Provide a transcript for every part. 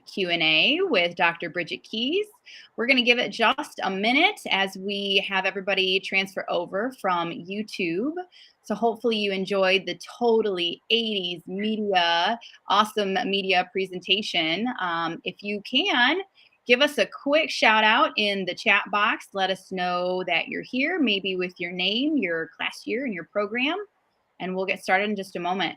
Q&A with Dr. Bridget Kies. We're going to give it just a minute as we have everybody transfer over from YouTube. So hopefully you enjoyed the totally 80s media, awesome media presentation. If you can, give us a quick shout out in the chat box. Let us know that you're here, maybe with your name, your class year, and your program. And we'll get started in just a moment.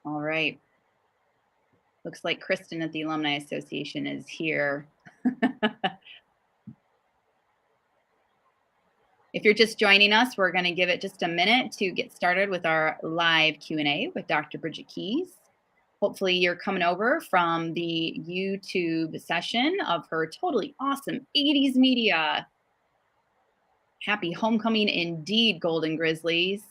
All right. Looks like Kristen at the Alumni Association is here. If you're just joining us, we're going to give it just a minute to get started with our live Q&A with Dr. Bridget Kies. Hopefully you're coming over from the YouTube session of her totally awesome 80s media. Happy homecoming indeed, Golden Grizzlies.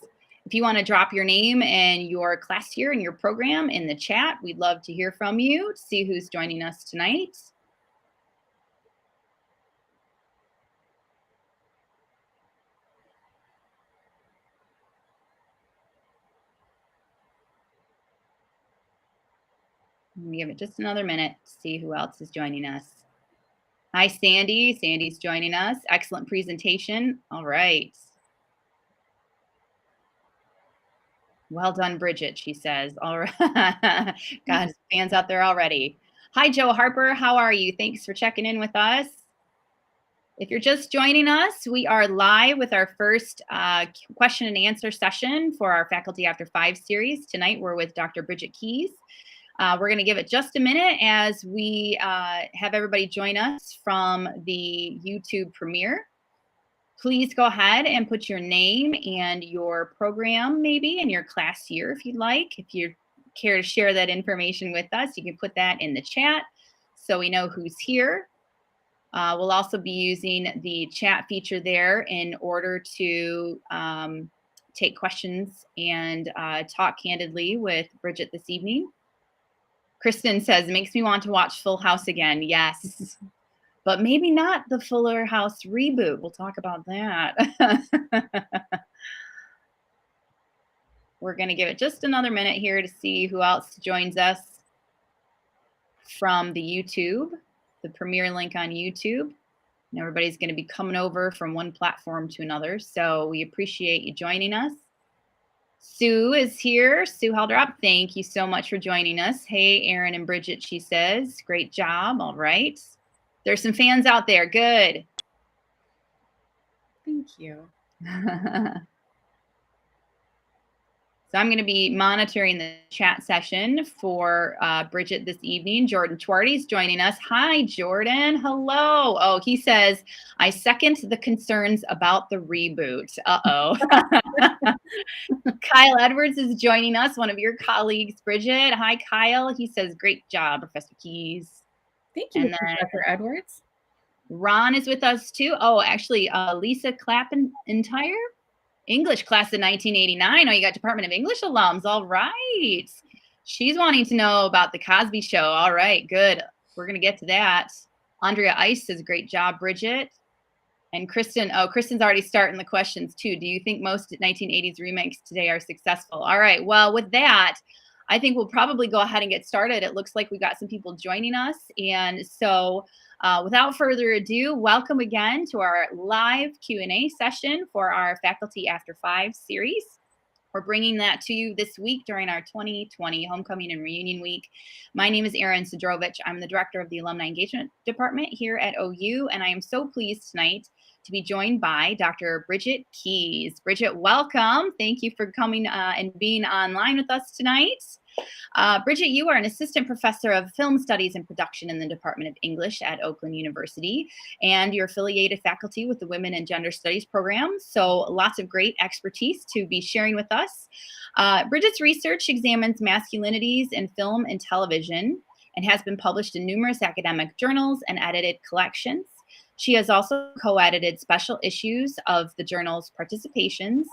If you want to drop your name and your class year and your program in the chat, we'd love to hear from you, to see who's joining us tonight. We give it just another minute to see who else is joining us. Hi, Sandy. Sandy's joining us. Excellent presentation. All right. Well done, Bridget, she says. All right. Got fans out there already. Hi, Joe Harper. How are you? Thanks for checking in with us. If you're just joining us, we are live with our first question and answer session for our Faculty After 5 series. Tonight, we're with Dr. Bridget Kies. We're going to give it just a minute as we have everybody join us from the YouTube premiere. Please go ahead and put your name and your program maybe and your class year if you'd like. If you care to share that information with us, you can put that in the chat so we know who's here. We'll also be using the chat feature there in order to take questions and talk candidly with Bridget this evening. Kristen says, makes me want to watch Full House again. Yes, but maybe not the Fuller House reboot. We'll talk about that. We're going to give it just another minute here to see who else joins us from the YouTube, the premiere link on YouTube. And everybody's going to be coming over from one platform to another. So we appreciate you joining us. Sue is here. Sue Helderup, thank you so much for joining us. Hey, Aaron and Bridget, she says. Great job. All right. There's some fans out there. Good. Thank you. So I'm going to be monitoring the chat session for Bridget this evening. Jordan Chwarty's joining us. Hi, Jordan. Hello. Oh, he says, I second the concerns about the reboot. Uh-oh. Kyle Edwards is joining us, one of your colleagues, Bridget. Hi, Kyle. He says, great job, Professor Kies. Thank you, Professor Edwards. Ron is with us too. Oh, actually, Lisa Clappentire, English class of 1989. Oh, you got Department of English alums. All right. She's wanting to know about the Cosby Show. All right, good. We're going to get to that. Andrea Ice says, great job, Bridget. And Kristen, oh, Kristen's already starting the questions too. Do you think most 1980s remakes today are successful? All right, well, with that, I think we'll probably go ahead and get started. It looks like we got some people joining us. And so without further ado, welcome again to our live Q&A session for our Faculty After 5 series. We're bringing that to you this week during our 2020 Homecoming and Reunion Week. My name is Erin Sidrovich. I'm the Director of the Alumni Engagement Department here at OU, and I am so pleased tonight to be joined by Dr. Bridget Kies. Bridget, welcome. Thank you for coming and being online with us tonight. Bridget, you are an assistant professor of film studies and production in the Department of English at Oakland University, and you're affiliated faculty with the Women and Gender Studies program. So lots of great expertise to be sharing with us. Bridget's research examines masculinities in film and television and has been published in numerous academic journals and edited collections. She has also co-edited special issues of the journal's Participations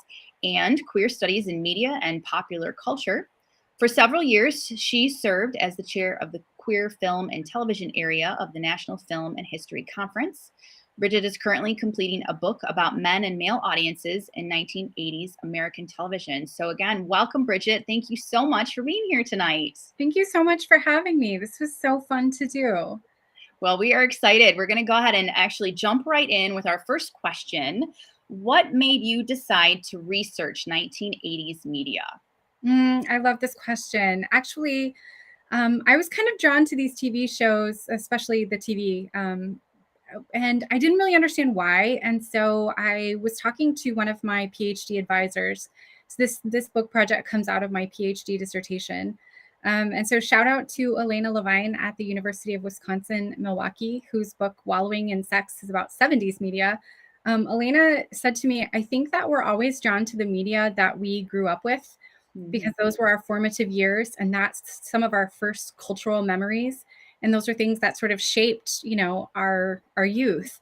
and Queer Studies in Media and Popular Culture. For several years, she served as the chair of the Queer Film and Television area of the National Film and History Conference. Bridget is currently completing a book about men and male audiences in 1980s American television. So, again, welcome, Bridget. Thank you so much for being here tonight. Thank you so much for having me. This was so fun to do. Well, we are excited. We're going to go ahead and actually jump right in with our first question. What made you decide to research 1980s media? I love this question. Actually, I was kind of drawn to these TV shows, especially the TV, and I didn't really understand why. And so I was talking to one of my PhD advisors. So this book project comes out of my PhD dissertation. And so shout out to Elena Levine at the University of Wisconsin, Milwaukee, whose book Wallowing in Sex is about 70s media. Elena said to me, I think that we're always drawn to the media that we grew up with because those were our formative years and that's some of our first cultural memories, and those are things that sort of shaped our youth.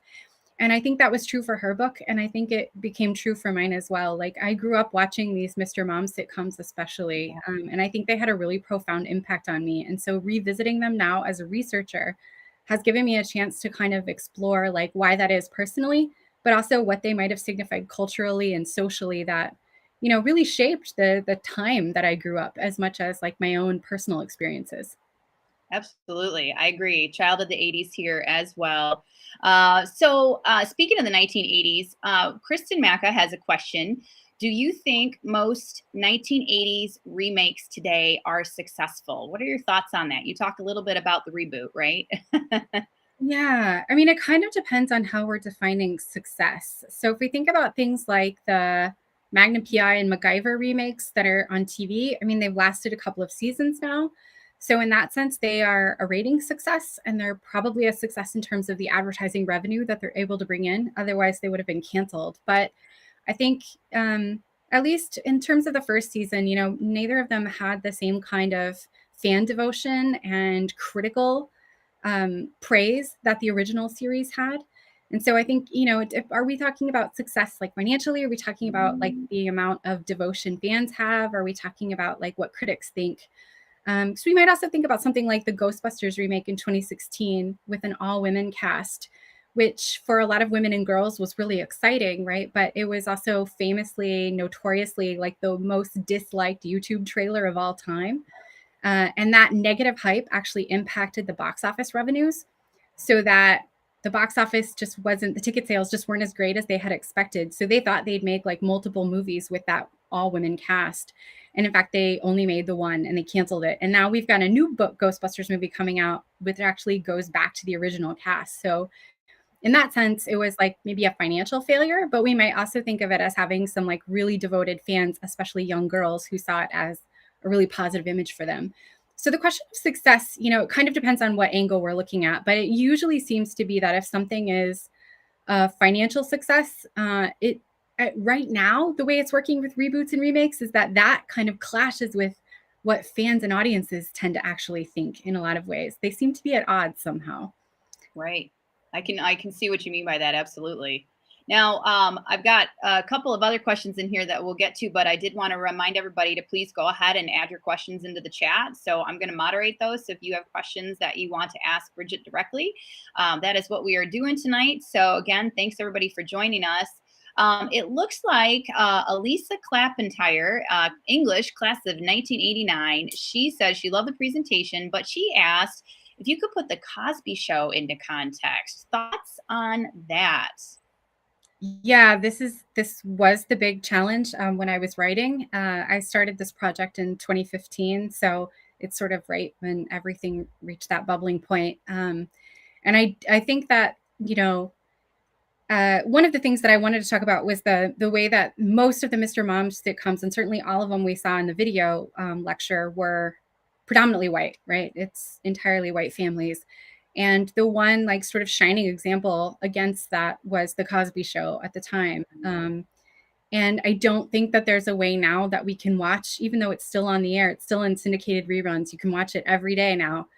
And I think that was true for her book, and I think it became true for mine as well. Like, I grew up watching these Mr. Mom sitcoms especially, and I think they had a really profound impact on me. And so revisiting them now as a researcher has given me a chance to kind of explore like why that is personally, but also what they might have signified culturally and socially that really shaped the time that I grew up as much as like my own personal experiences. Absolutely. I agree. Child of the 80s here as well. Speaking of the 1980s, Kristen Macca has a question. Do you think most 1980s remakes today are successful? What are your thoughts on that? You talked a little bit about the reboot, right? Yeah, I mean, it kind of depends on how we're defining success. So if we think about things like the Magnum PI and MacGyver remakes that are on TV, I mean, they've lasted a couple of seasons now. So in that sense, they are a rating success, and they're probably a success in terms of the advertising revenue that they're able to bring in. Otherwise, they would have been canceled. But I think, at least in terms of the first season, neither of them had the same kind of fan devotion and critical praise that the original series had. And so I think, are we talking about success like financially? Are we talking about like the amount of devotion fans have? Are we talking about like what critics think? So we might also think about something like the Ghostbusters remake in 2016 with an all-women cast, which for a lot of women and girls was really exciting, right? But it was also famously, notoriously like the most disliked YouTube trailer of all time. And that negative hype actually impacted the box office revenues, so that the box office just wasn't, the ticket sales just weren't as great as they had expected. So they thought they'd make like multiple movies with that all women cast. And in fact, they only made the one and they canceled it. And now we've got a new book Ghostbusters movie coming out, which actually goes back to the original cast. So in that sense, it was like maybe a financial failure, but we might also think of it as having some like really devoted fans, especially young girls who saw it as a really positive image for them. So the question of success, it kind of depends on what angle we're looking at, but it usually seems to be that if something is a financial success, it right now, the way it's working with reboots and remakes is that kind of clashes with what fans and audiences tend to actually think in a lot of ways. They seem to be at odds somehow. Right. I can see what you mean by that. Absolutely. Now, I've got a couple of other questions in here that we'll get to, but I did want to remind everybody to please go ahead and add your questions into the chat. So I'm going to moderate those. So if you have questions that you want to ask Bridget directly, that is what we are doing tonight. So again, thanks everybody for joining us. It looks like Elisa Clappentire, English, class of 1989. She says she loved the presentation, but she asked if you could put the Cosby Show into context. Thoughts on that? Yeah, this was the big challenge when I was writing. I started this project in 2015, so it's sort of right when everything reached that bubbling point. And I think that one of the things that I wanted to talk about was the way that most of the Mr. Mom sitcoms, and certainly all of them we saw in the video lecture, were predominantly white, right? It's entirely white families. And the one like sort of shining example against that was the Cosby Show at the time. And I don't think that there's a way now that we can watch, even though it's still on the air, it's still in syndicated reruns. You can watch it every day now.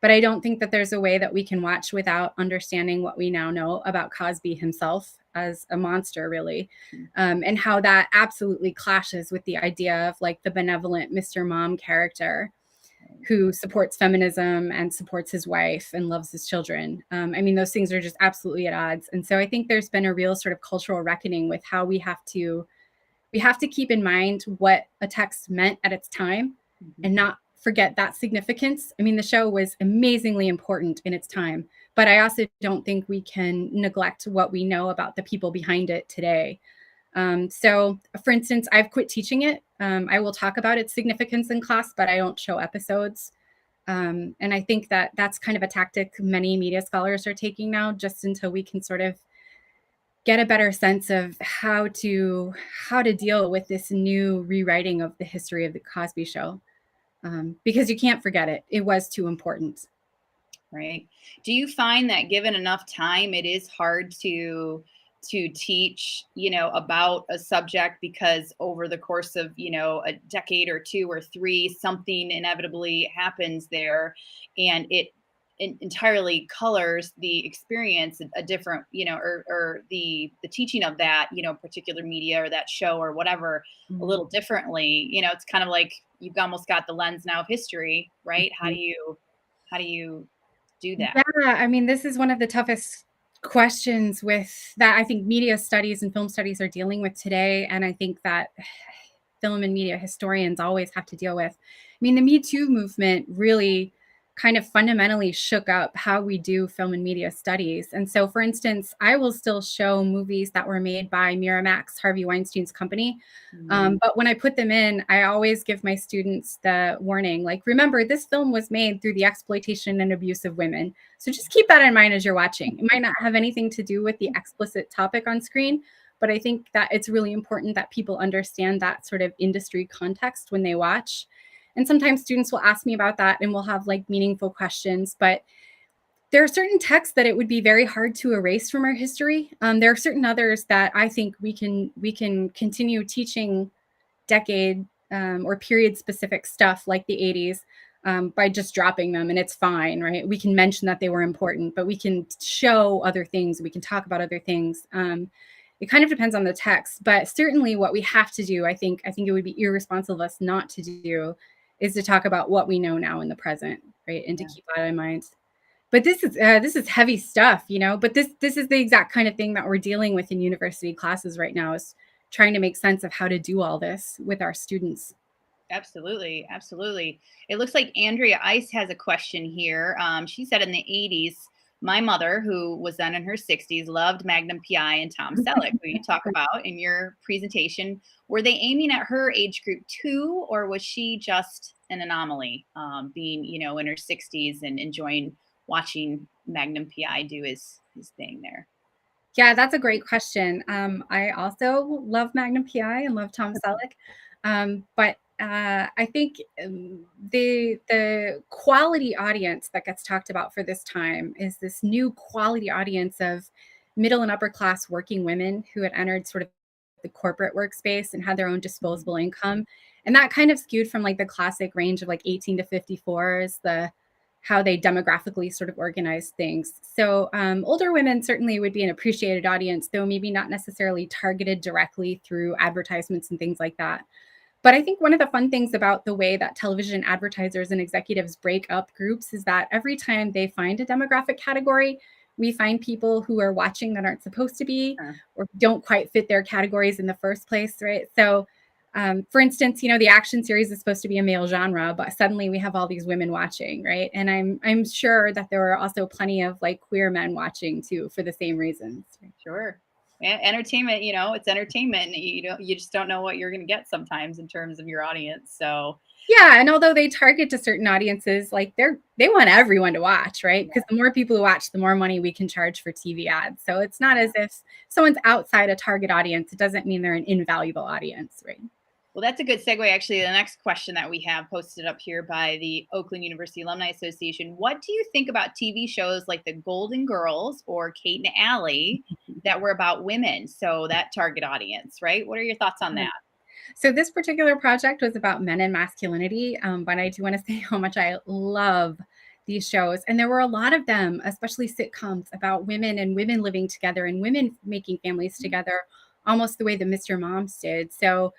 But I don't think that there's a way that we can watch without understanding what we now know about Cosby himself as a monster, really, and how that absolutely clashes with the idea of like the benevolent Mr. Mom character who supports feminism and supports his wife and loves his children. I mean, those things are just absolutely at odds. And so I think there's been a real sort of cultural reckoning with how we have to keep in mind what a text meant at its time and not forget that significance. I mean, the show was amazingly important in its time, but I also don't think we can neglect what we know about the people behind it today. So, for instance, I've quit teaching it. I will talk about its significance in class, but I don't show episodes. And I think that that's kind of a tactic many media scholars are taking now, just until we can sort of get a better sense of how to deal with this new rewriting of the history of the Cosby Show, because you can't forget it. It was too important. Right. Do you find that given enough time, it is hard to teach, about a subject because over the course of, a decade or two or three, something inevitably happens there and it entirely colors the experience a different, or the teaching of that, particular media or that show or whatever a little differently. It's kind of like you've almost got the lens now of history, right? How do you do that? Yeah, I mean, this is one of the toughest questions with that I think media studies and film studies are dealing with today. And I think that film and media historians always have to deal with. I mean, the Me Too movement really kind of fundamentally shook up how we do film and media studies. And so, for instance, I will still show movies that were made by Miramax, Harvey Weinstein's company. But when I put them in, I always give my students the warning, like, remember, this film was made through the exploitation and abuse of women. So just keep that in mind as you're watching. It might not have anything to do with the explicit topic on screen, but I think that it's really important that people understand that sort of industry context when they watch. And sometimes students will ask me about that and we'll have like meaningful questions. But there are certain texts that it would be very hard to erase from our history. There are certain others that I think we can continue teaching decade or period specific stuff like the 80s by just dropping them, and it's fine, right? We can mention that they were important, but we can show other things. We can talk about other things. It kind of depends on the text, but certainly what we have to do, I think it would be irresponsible of us not to do, is to talk about what we know now in the present, right? And to keep that in mind. But this is heavy stuff, But this is the exact kind of thing that we're dealing with in university classes right now, is trying to make sense of how to do all this with our students. Absolutely, absolutely. It looks like Andrea Ice has a question here. She said in the 80s, my mother, who was then in her 60s, loved Magnum PI and Tom Selleck, who you talk about in your presentation. Were they aiming at her age group too, or was she just an anomaly, being, in her 60s and enjoying watching Magnum PI do his thing there? Yeah, that's a great question. I also love Magnum PI and love Tom Selleck, but I think the quality audience that gets talked about for this time is this new quality audience of middle and upper class working women who had entered sort of the corporate workspace and had their own disposable income, and that kind of skewed from like the classic range of like 18 to 54 is the how they demographically sort of organize things. So older women certainly would be an appreciated audience, though maybe not necessarily targeted directly through advertisements and things like that. But I think one of the fun things about the way that television advertisers and executives break up groups is that every time they find a demographic category, we find people who are watching that aren't supposed to be or don't quite fit their categories in the first place, right? So for instance, the action series is supposed to be a male genre, but suddenly we have all these women watching, right? And I'm sure that there are also plenty of like queer men watching too for the same reasons. Sure. Yeah, entertainment, it's entertainment. And you just don't know what you're going to get sometimes in terms of your audience. So yeah, and although they target to certain audiences, like they want everyone to watch, right? Because the more people who watch, the more money we can charge for TV ads. So it's not as if someone's outside a target audience. It doesn't mean they're an invaluable audience, right? Well, that's a good segue, actually, to the next question that we have posted up here by the Oakland University Alumni Association. What do you think about TV shows like The Golden Girls or Kate and Allie that were about women? So that target audience, right? What are your thoughts on that? So this particular project was about men and masculinity, but I do want to say how much I love these shows. And there were a lot of them, especially sitcoms about women and women living together and women making families together, almost the way the Mr. Moms did. So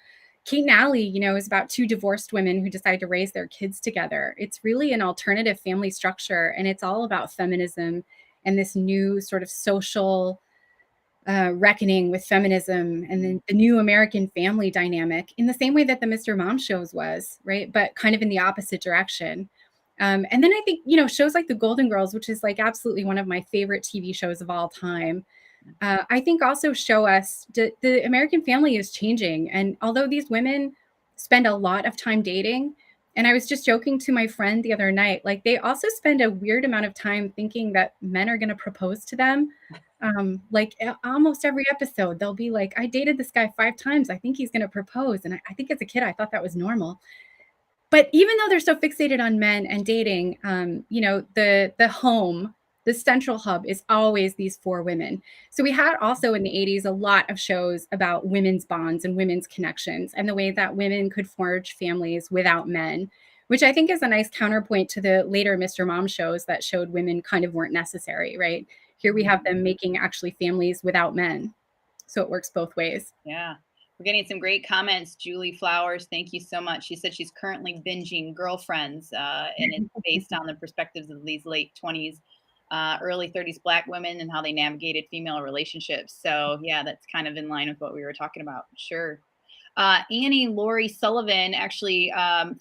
Kate and Allie, is about two divorced women who decide to raise their kids together. It's really an alternative family structure, and it's all about feminism and this new sort of social reckoning with feminism and then the new American family dynamic in the same way that the Mr. Mom shows was, right? But kind of in the opposite direction. And then I think, shows like The Golden Girls, which is like absolutely one of my favorite TV shows of all time, I think also show us the American family is changing. And although these women spend a lot of time dating, and I was just joking to my friend the other night, like they also spend a weird amount of time thinking that men are going to propose to them. Like almost every episode, they'll be like, I dated this guy 5 times. I think he's going to propose. And I think as a kid, I thought that was normal. But even though they're so fixated on men and dating, the home, the central hub is always these 4 women. So we had also in the 80s a lot of shows about women's bonds and women's connections and the way that women could forge families without men, which I think is a nice counterpoint to the later Mr. Mom shows that showed women kind of weren't necessary, right? Here we have them making actually families without men. So it works both ways. Yeah. We're getting some great comments. Julie Flowers, thank you so much. She said she's currently binging Girlfriends, and it's based on the perspectives of these late 20s, early 30s Black women and how they navigated female relationships. So yeah, that's kind of in line with what we were talking about. Sure. Annie Laurie Sullivan actually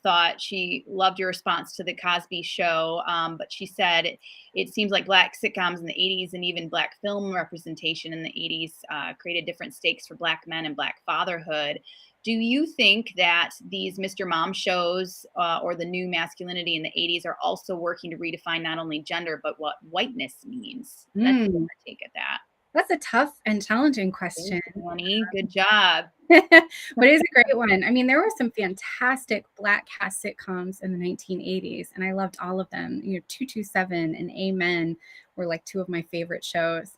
thought she loved your response to the Cosby Show, but she said it seems like Black sitcoms in the 80s and even Black film representation in the 80s created different stakes for Black men and Black fatherhood. Do you think that these Mr. Mom shows or the new masculinity in the 80s are also working to redefine not only gender, but what whiteness means? That's my take at that. That's a tough and challenging question. Annie, good job. But it's a great one. I mean, there were some fantastic Black cast sitcoms in the 1980s, and I loved all of them. 227 and Amen were like 2 of my favorite shows.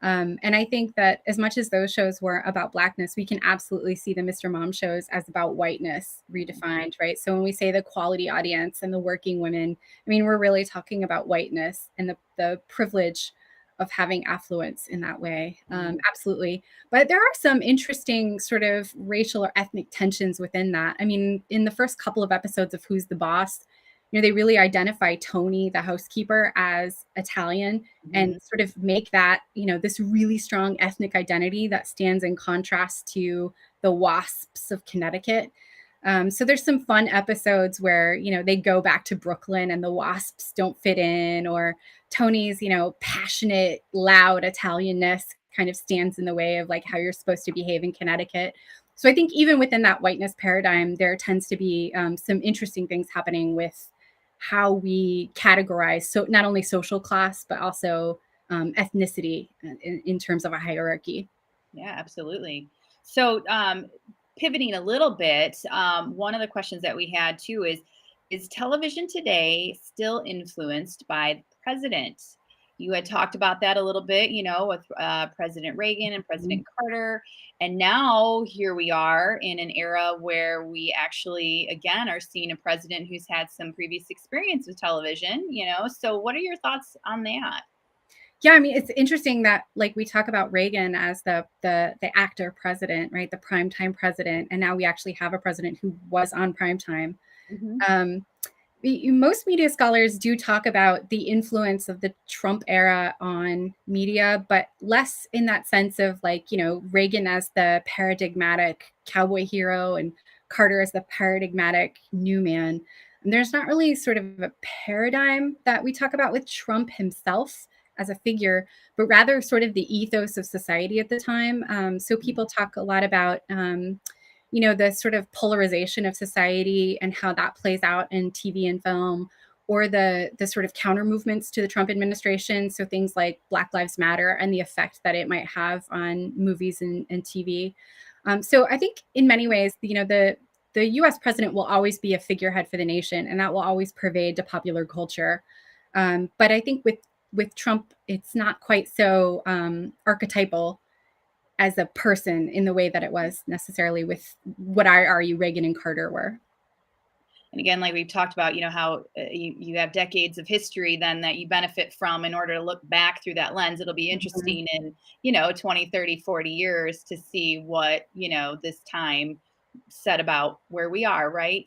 And I think that as much as those shows were about Blackness, we can absolutely see the Mr. Mom shows as about whiteness redefined, right? So when we say the quality audience and the working women, I mean, we're really talking about whiteness and the privilege of having affluence in that way. Absolutely. But there are some interesting sort of racial or ethnic tensions within that. I mean, in the first couple of episodes of Who's the Boss, they really identify Tony, the housekeeper, as Italian and sort of make that, this really strong ethnic identity that stands in contrast to the WASPs of Connecticut. So there's some fun episodes where, they go back to Brooklyn and the WASPs don't fit in, or Tony's, passionate, loud Italianness kind of stands in the way of like how you're supposed to behave in Connecticut. So I think even within that whiteness paradigm, there tends to be some interesting things happening with how we categorize so not only social class, but also ethnicity in terms of a hierarchy. Yeah, absolutely. So pivoting a little bit, one of the questions that we had too is television today still influenced by the president? You had talked about that a little bit, with President Reagan and President Carter. And now here we are in an era where we actually, again, are seeing a president who's had some previous experience with television, So what are your thoughts on that? Yeah, I mean, it's interesting that like we talk about Reagan as the actor president, right? The primetime president. And now we actually have a president who was on primetime. Most media scholars do talk about the influence of the Trump era on media, but less in that sense of like, Reagan as the paradigmatic cowboy hero and Carter as the paradigmatic new man. And there's not really sort of a paradigm that we talk about with Trump himself as a figure, but rather sort of the ethos of society at the time. So people talk a lot about the sort of polarization of society and how that plays out in TV and film, or the sort of counter movements to the Trump administration. So things like Black Lives Matter and the effect that it might have on movies and TV. So I think in many ways, the US president will always be a figurehead for the nation, and that will always pervade to popular culture. But I think with Trump, it's not quite so archetypal as a person in the way that it was necessarily with what I argue Reagan and Carter were. And again, like we've talked about, how you have decades of history then that you benefit from in order to look back through that lens. It'll be interesting in, 20, 30, 40 years to see what, this time said about where we are, right?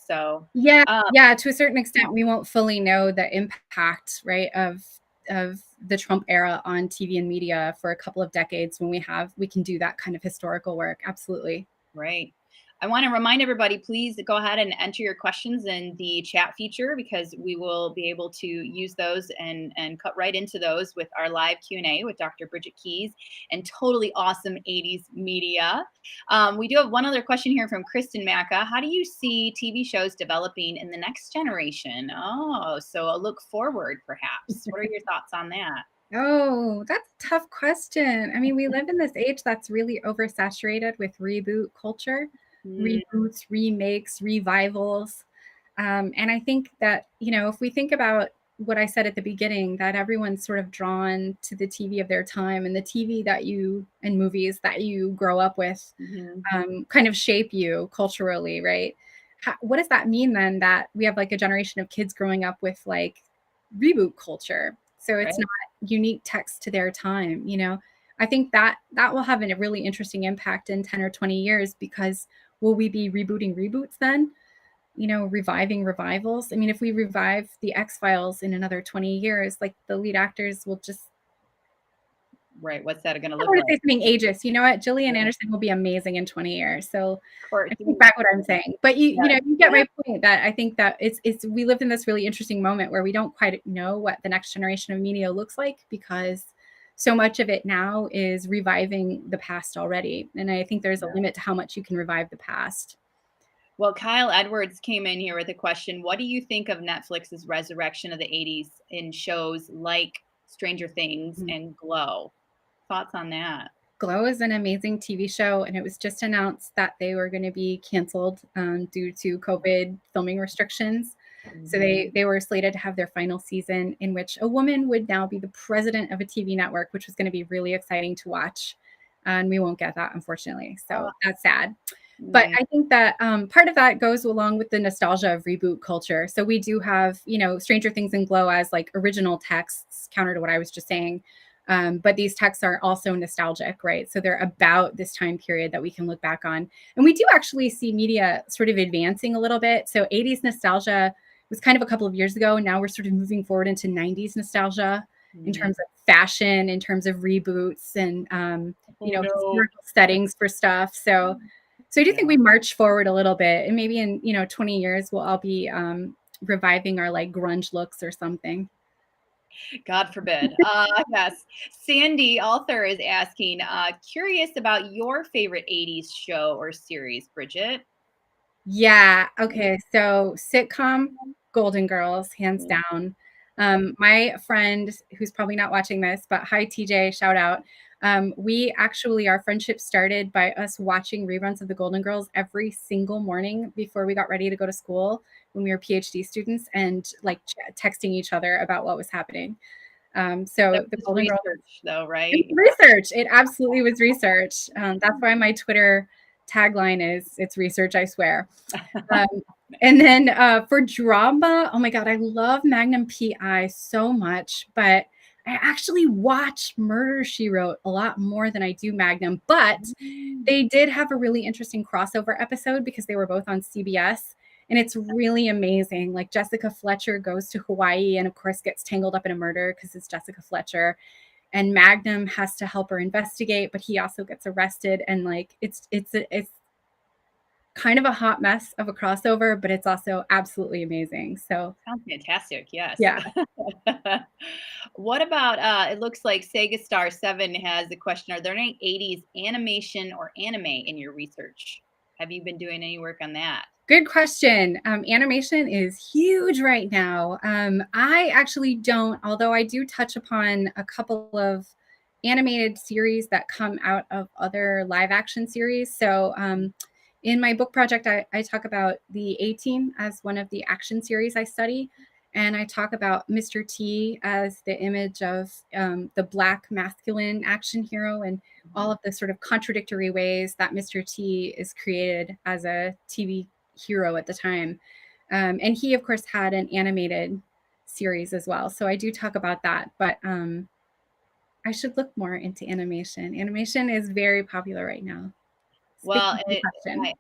So Yeah, um, yeah, to a certain extent, we won't fully know the impact, right, of the Trump era on TV and media for a couple of decades when we can do that kind of historical work. Absolutely. right. I want to remind everybody, please go ahead and enter your questions in the chat feature because we will be able to use those and cut right into those with our live Q&A with Dr. Bridget Kies and totally awesome 80s media. We do have one other question here from Kristen Macca. How do you see TV shows developing in the next generation? Oh, so a look forward, perhaps. What are your thoughts on that? Oh, that's a tough question. I mean, we live in this age that's really oversaturated with reboot culture, Mm, reboots, remakes, revivals. And I think that, if we think about what I said at the beginning, that everyone's sort of drawn to the TV of their time and the TV and movies that you grow up with mhm. kind of shape you culturally, right? What does that mean then that we have like a generation of kids growing up with like reboot culture? So Right. it's not unique text to their time, I think that will have a really interesting impact in 10 or 20 years because will we be rebooting reboots then? Reviving revivals. I mean, if we revive the X-Files in another 20 years, like the lead actors will just Right. What's that going to I look want like? to say something ageist. You know what? Gillian Yeah, of Anderson will be amazing in 20 years. So course. I take back what I'm saying. But Yeah. you get my point that I think that we live in this really interesting moment where we don't quite know what the next generation of media looks like because so much of it now is reviving the past already. And I think there's a limit to how much you can revive the past. Well, Kyle Edwards came in here with a question. What do you think of Netflix's resurrection of the 80s in shows like Stranger Things Mhm. and Glow? Thoughts on that? Glow is an amazing TV show, and it was just announced that they were going to be canceled due to COVID filming restrictions. So Mhm. they were slated to have their final season, in which a woman would now be the president of a TV network, which was going to be really exciting to watch. And we won't get that, unfortunately. So that's sad. But Mm, I think that part of that goes along with the nostalgia of reboot culture. So we do have, Stranger Things and Glow as like original texts, counter to what I was just saying. But these texts are also nostalgic, right? So they're about this time period that we can look back on. And we do actually see media sort of advancing a little bit. So 80s nostalgia was kind of a couple of years ago. Now we're sort of moving forward into 90s nostalgia in mhm. terms of fashion, in terms of reboots and, Oh no. historical settings for stuff. So I do think Yeah. we march forward a little bit, and maybe in 20 years we'll all be reviving our like grunge looks or something. God forbid. Yes. Sandy Author is asking, curious about your favorite 80s show or series, Bridget. Yeah. Okay. So sitcom Golden Girls, hands Mm. down. My friend, who's probably not watching this, but hi TJ, shout out. We actually, our friendship started by us watching reruns of the Golden Girls every single morning before we got ready to go to school when we were PhD students and like texting each other about what was happening. That So the was Golden Girls, research, though, it right? was research. It absolutely was research. That's why my Twitter tagline is "It's research, I swear." Um, and then for drama, oh my God, I love Magnum PI so much, but I actually watch Murder She Wrote a lot more than I do Magnum. But Mm. they did have a really interesting crossover episode because they were both on CBS. And it's really amazing. Like Jessica Fletcher goes to Hawaii and, of course, gets tangled up in a murder because it's Jessica Fletcher. And Magnum has to help her investigate, but he also gets arrested. And like it's kind of a hot mess of a crossover, but it's also absolutely amazing. So Sounds fantastic. Yes. yeah. What about it looks like Sega Star 7 has a question. Are there any 80s animation or anime in your research? Have you been doing any work on that? Good question. Animation is huge right now. I actually don't, although I do touch upon a couple of animated series that come out of other live action series. So in my book project, I talk about the A Team as one of the action series I study. And I talk about Mr. T as the image of the Black masculine action hero and all of the sort of contradictory ways that Mr. T is created as a TV hero at the time. And he, of course, had an animated series as well. So I do talk about that, but I should look more into animation. Animation is very popular right now. Speaking Well, of the question.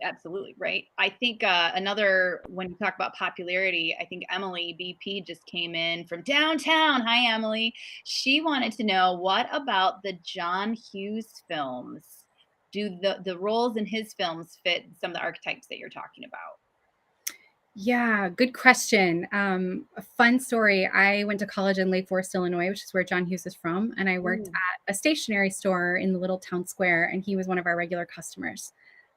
absolutely right. I think another, when you talk about popularity, I think Emily BP just came in from downtown. Hi, Emily. She wanted to know, what about the John Hughes films? Do the roles in his films fit some of the archetypes that you're talking about? Yeah, good question. A fun story. I went to college in Lake Forest, Illinois, which is where John Hughes is from, and I worked Ooh, at a stationery store in the little town square, and he was one of our regular customers.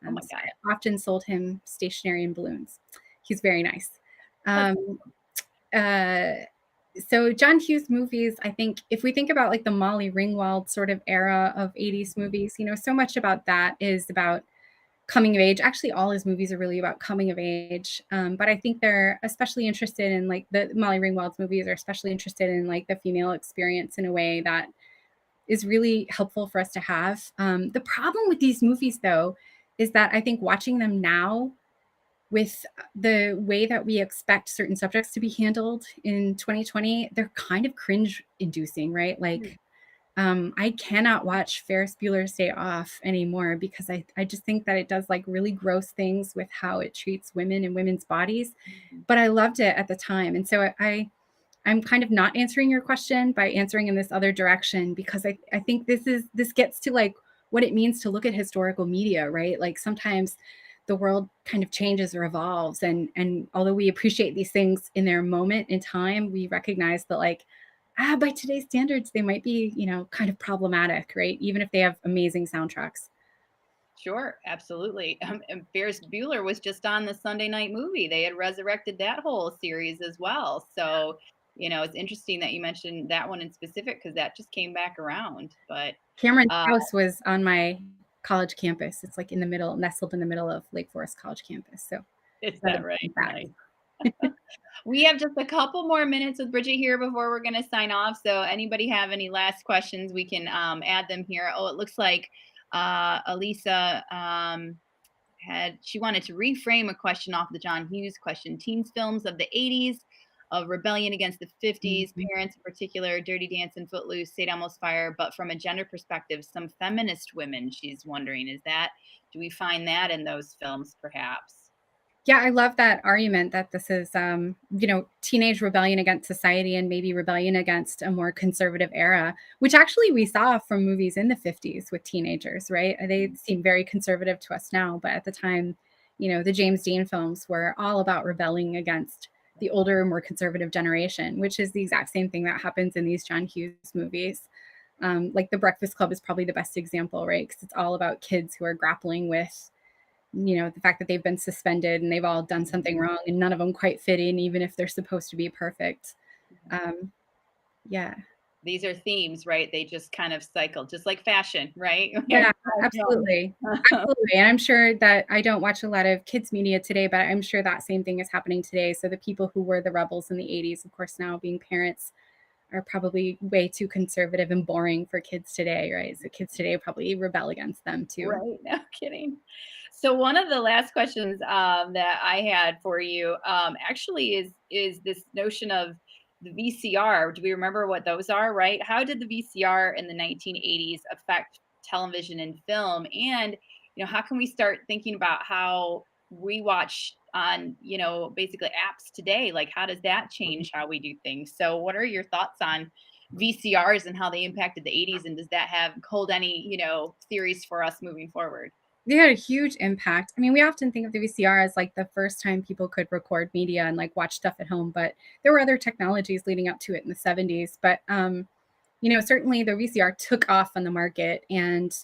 oh my So God. I often sold him stationery and balloons. He's very nice. That's Um, uh, so John Hughes movies, I think if we think about like the Molly Ringwald sort of era of 80s movies, so much about that is about coming of age. Actually, all his movies are really about coming of age. But I think they're especially interested in like the Molly Ringwald's movies are especially interested in like the female experience in a way that is really helpful for us to have. The problem with these movies, though, is that I think watching them now with the way that we expect certain subjects to be handled in 2020, they're kind of cringe inducing, right? Like, I cannot watch Ferris Bueller's Day Off anymore because I just think that it does like really gross things with how it treats women and women's bodies. But I loved it at the time. And so I'm kind of not answering your question by answering in this other direction because I think this gets to like what it means to look at historical media, right? Like sometimes the world kind of changes or evolves and although we appreciate these things in their moment in time, we recognize that like by today's standards they might be, kind of problematic, right? Even if they have amazing soundtracks. Sure, absolutely. And Ferris Bueller was just on the Sunday night movie. They had resurrected that whole series as well. So, it's interesting that you mentioned that one in specific because that just came back around. But Cameron's uh, house was on my college campus. It's like in the middle, nestled in the middle of Lake Forest College campus. So is that that was right? in fact. Nice. We have just a couple more minutes with Bridget here before we're going to sign off. So, anybody have any last questions, we can add them here. Oh, it looks like Elisa she wanted to reframe a question off the John Hughes question. Teens films of the 80s, of rebellion against the 50s, Mhm. parents in particular, Dirty Dancing, Footloose, St. Elmo's Fire, but from a gender perspective, some feminist women, she's wondering, do we find that in those films perhaps? Yeah, I love that argument that this is, teenage rebellion against society and maybe rebellion against a more conservative era, which actually we saw from movies in the 50s with teenagers, right? They seem very conservative to us now, but at the time, the James Dean films were all about rebelling against the older, more conservative generation, which is the exact same thing that happens in these John Hughes movies. Like The Breakfast Club is probably the best example, right? Because it's all about kids who are grappling with the fact that they've been suspended and they've all done something wrong and none of them quite fit in, even if they're supposed to be perfect. Um, yeah. These are themes, right? They just kind of cycle, just like fashion, right? Yeah, absolutely. Absolutely. And I'm sure that I don't watch a lot of kids media today, but I'm sure that same thing is happening today. So the people who were the rebels in the 80s, of course, now being parents are probably way too conservative and boring for kids today, right? So kids today probably rebel against them too. Right, no kidding. So one of the last questions that I had for you actually is this notion of the VCR. Do we remember what those are? Right? How did the VCR in the 1980s affect television and film? And how can we start thinking about how we watch on basically apps today? Like, how does that change how we do things? So, what are your thoughts on VCRs and how they impacted the 80s, and does that hold any theories for us moving forward? They had a huge impact. I mean, we often think of the VCR as like the first time people could record media and like watch stuff at home, but there were other technologies leading up to it in the 70s. But certainly the VCR took off on the market and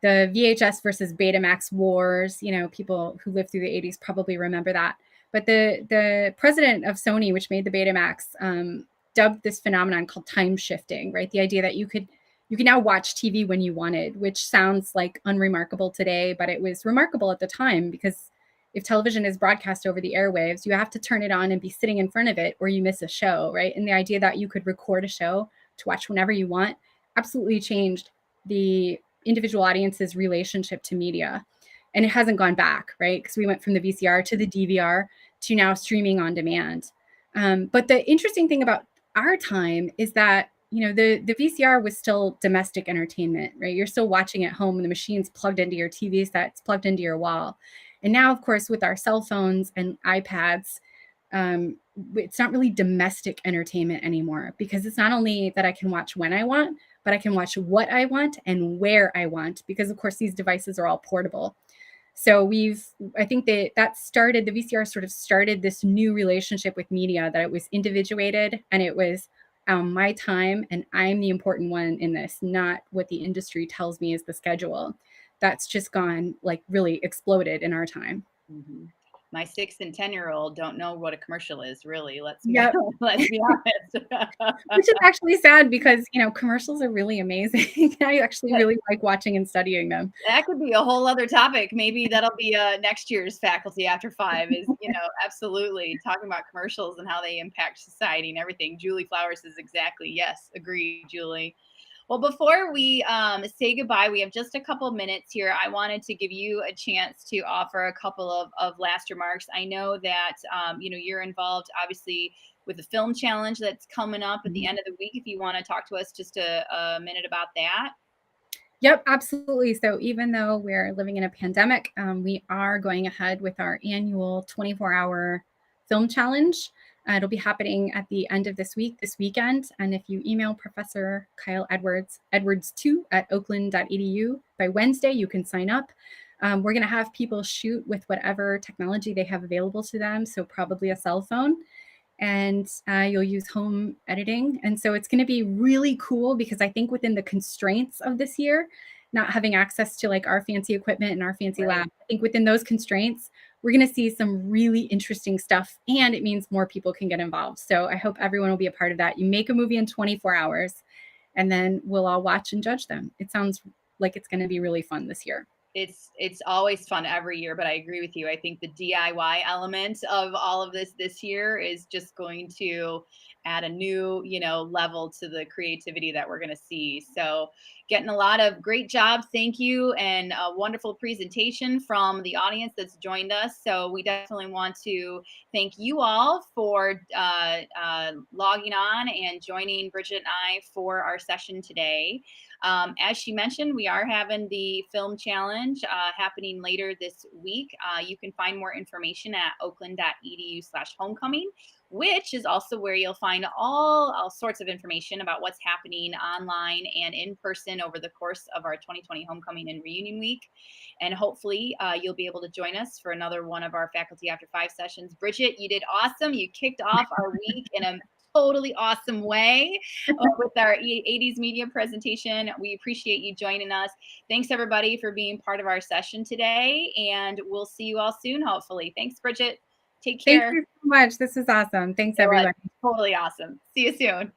the VHS versus Betamax wars, people who lived through the 80s probably remember that. But the president of Sony, which made the Betamax, dubbed this phenomenon called time shifting, right? The idea that you can now watch TV when you wanted, which sounds like unremarkable today, but it was remarkable at the time because if television is broadcast over the airwaves, you have to turn it on and be sitting in front of it or you miss a show, right? And the idea that you could record a show to watch whenever you want absolutely changed the individual audience's relationship to media. And it hasn't gone back, right? Because we went from the VCR to the DVR to now streaming on demand. But the interesting thing about our time is that, you know, the VCR was still domestic entertainment, right? You're still watching at home and the machine's plugged into your TV set, it's plugged into your wall. And now, of course, with our cell phones and iPads, it's not really domestic entertainment anymore, because it's not only that I can watch when I want, but I can watch what I want and where I want, because of course these devices are all portable. So I think that started, the VCR sort of started this new relationship with media, that it was individuated and it was my time and I'm the important one in this, not what the industry tells me is the schedule. That's just gone, like, really exploded in our time. Mm-hmm. My 6 and 10-year-old don't know what a commercial is, really. Let's be Yep. let's be honest. Which is actually sad, because, you know, commercials are really amazing. I actually But really like watching and studying them. that could be a whole other topic. Maybe that'll be next year's Faculty After 5 is, absolutely talking about commercials and how they impact society and everything. Julie Flowers is exactly, yes, agree, Julie. Well, before we say goodbye, we have just a couple of minutes here. I wanted to give you a chance to offer a couple of last remarks. I know that, you're involved, obviously, with the film challenge that's coming up at the end of the week. If you want to talk to us just a minute about that. Yep, absolutely. So even though we're living in a pandemic, we are going ahead with our annual 24-hour film challenge. It'll be happening at the end of this weekend. And if you email Professor Kyle Edwards2 at oakland.edu by Wednesday, you can sign up. We're going to have people shoot with whatever technology they have available to them, so probably a cell phone. And you'll use home editing. And so it's going to be really cool, because I think within the constraints of this year, not having access to like our fancy equipment and our fancy lab, I think within those constraints, we're going to see some really interesting stuff, and it means more people can get involved. So I hope everyone will be a part of that. You make a movie in 24 hours, and then we'll all watch and judge them. It sounds like it's going to be really fun this year. It's always fun every year, but I agree with you. I think the DIY element of all of this year is just going to add a new, level to the creativity that we're going to see. So getting a lot of great job. Thank you. And a wonderful presentation from the audience that's joined us. So we definitely want to thank you all for logging on and joining Bridget and I for our session today. As she mentioned, we are having the film challenge happening later this week. You can find more information at oakland.edu/homecoming, which is also where you'll find all sorts of information about what's happening online and in person over the course of our 2020 Homecoming and Reunion Week. And hopefully you'll be able to join us for another one of our Faculty After 5 sessions. Bridget, you did awesome. You kicked off our week in a totally awesome way with our 80s media presentation. We appreciate you joining us. Thanks everybody for being part of our session today, and we'll see you all soon, hopefully. Thanks, Bridget. Take care. Thank you so much. This is awesome. Thanks, everyone. Totally awesome. See you soon.